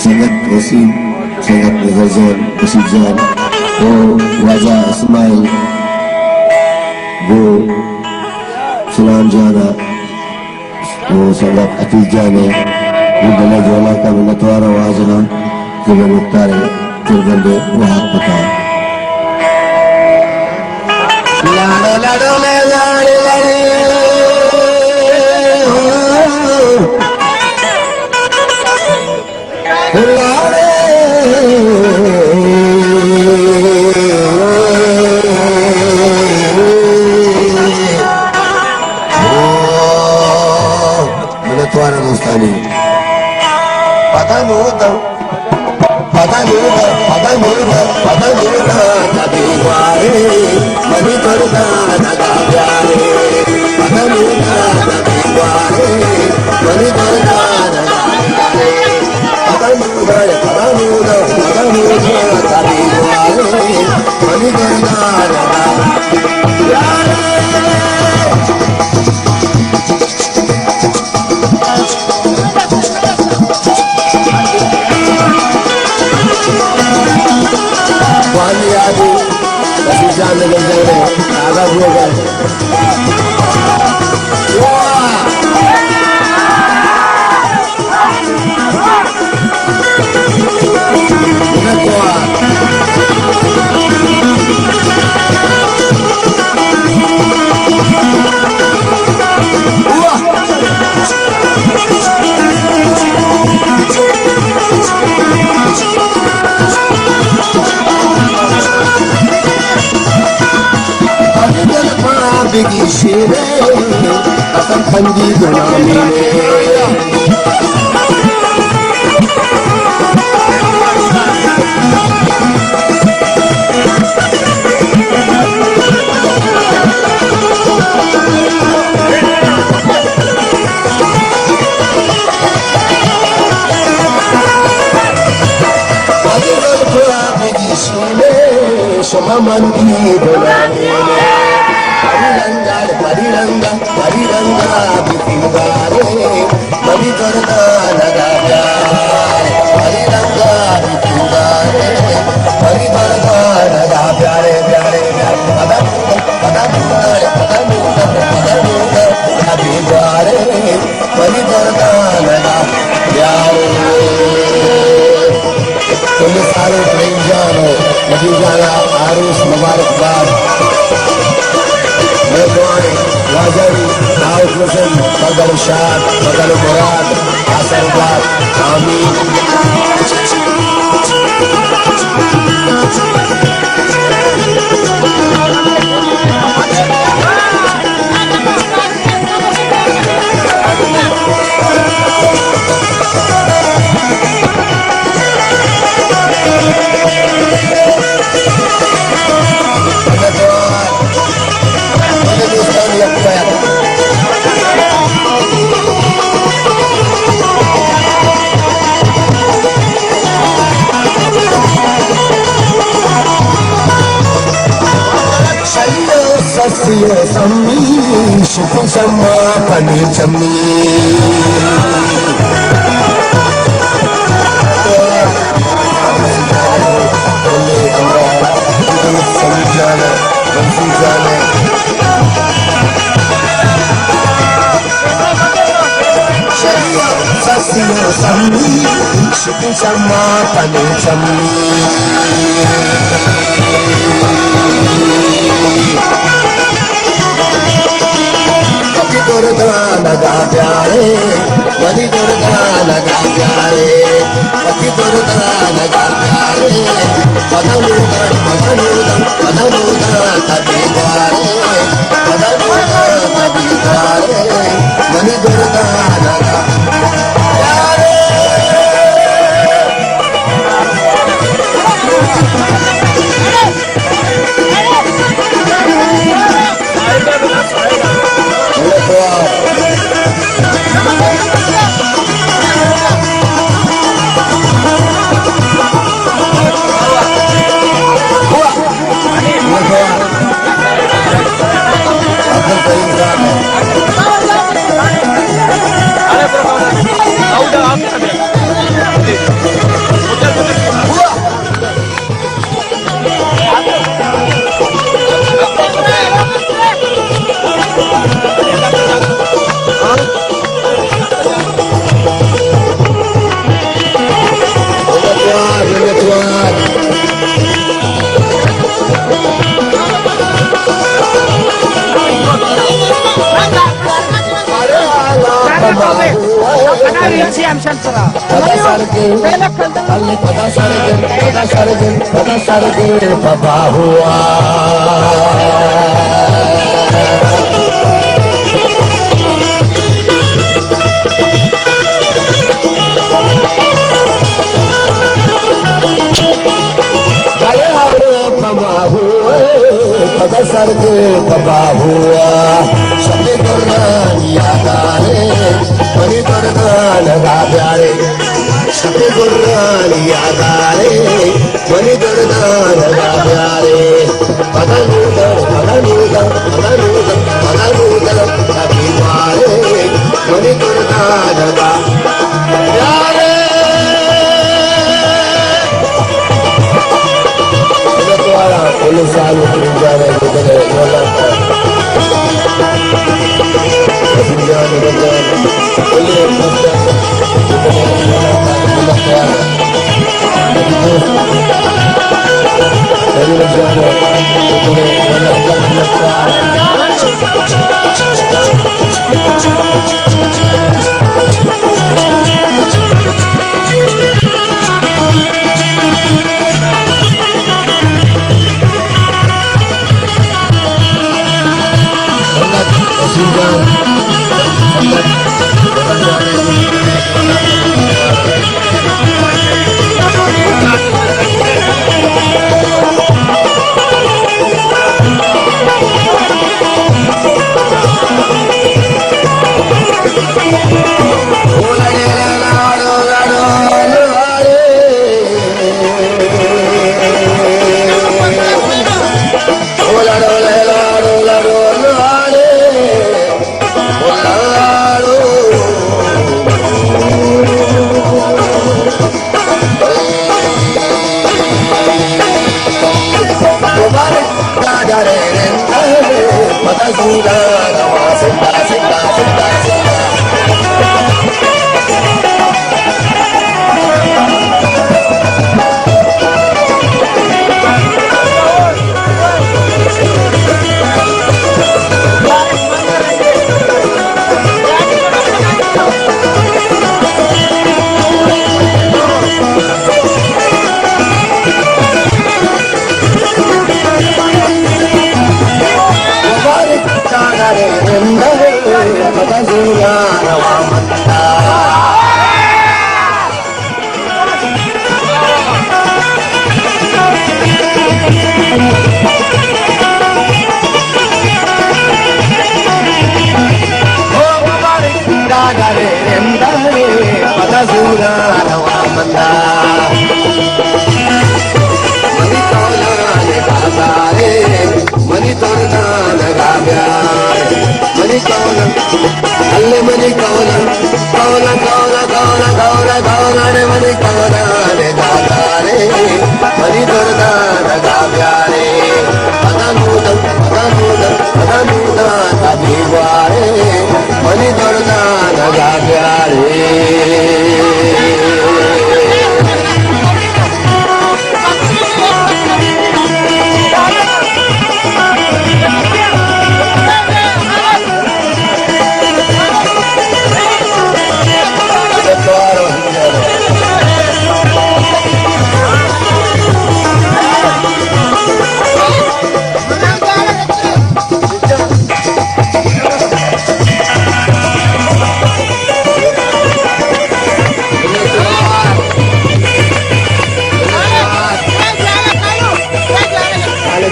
sangat Wasim, sangat Ghazal, Wasifjan, Raja Ismail, Sulam Jana, sangat Atil Jane, Bala Jola kami Natwara Wajana, Juga Muktare, Turgande, Wahab Pata. Lado, lado, lado, lado. Tuan Mustani, patah muda, tapi wari, mani terda naga pyare. Patah muda, tapi wari, mani terda naga pyare. Patah muda, tapi wari, mani terda naga pyare. Masih jalan dengan agak bukan. Wah. Bukan kuat. Wah. Bigi shire, akan khandi gunami Bigi shire, sama mandi gunami Pariranga, bukindare, mani karda naga pyare. Pariranga, bukindare, mani karda naga pyare, pyare, pyare. Padamuda, nabi pyare, mani karda naga pyare. तुम सारे प्रेम जानो, नबी जाना आरुष मुबारकबाद. Wajari, Daud Hussain, Badal Shad, Badal Murad, Hasan Bad, Amin. Sasiya sammi, shukun sama pani chammi. Sasiya sammi, shukun sama pani chammi. Naga pyare, mani durga naga pyare, pati durga naga pyare, padamuda, tabi dware, mani durga naga pyare. पदा सरगे अल्ले पदा सरगे बाबा हुआ पदा सरगे बाबा हुआ सभी गुर्रानिया गारे मनी गुर्रान गा प्यारे सभी गुर्रानिया गारे मनी गुर्रान गा प्यारे पदनूदन सभी मारे मनी गुर्रान गा प्यारे साल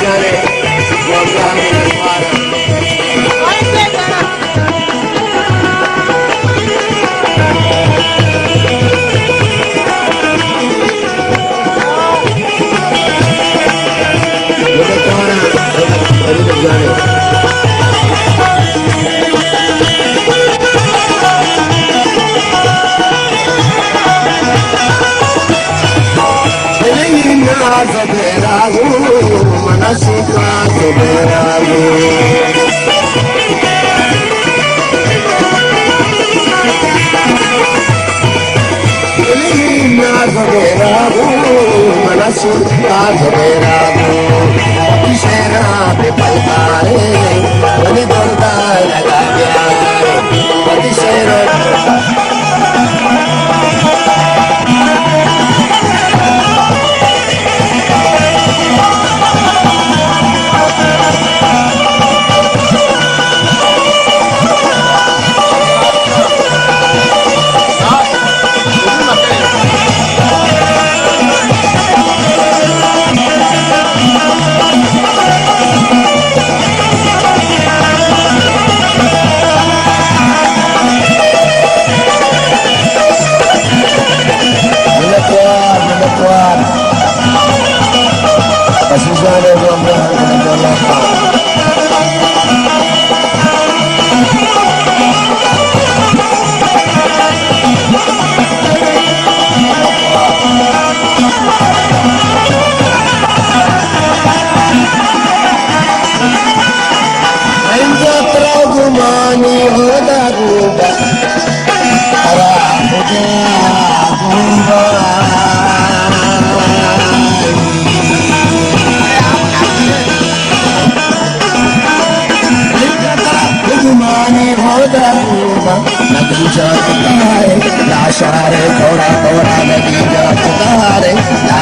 जाने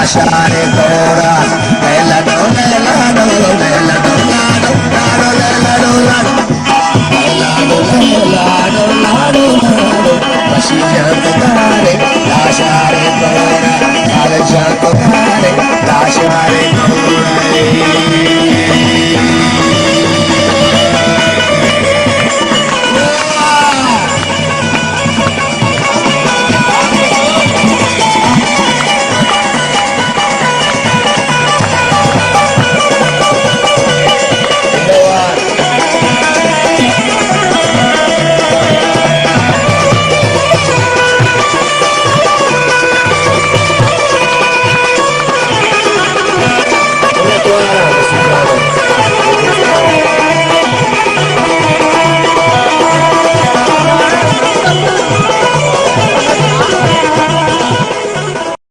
आशारे गौरा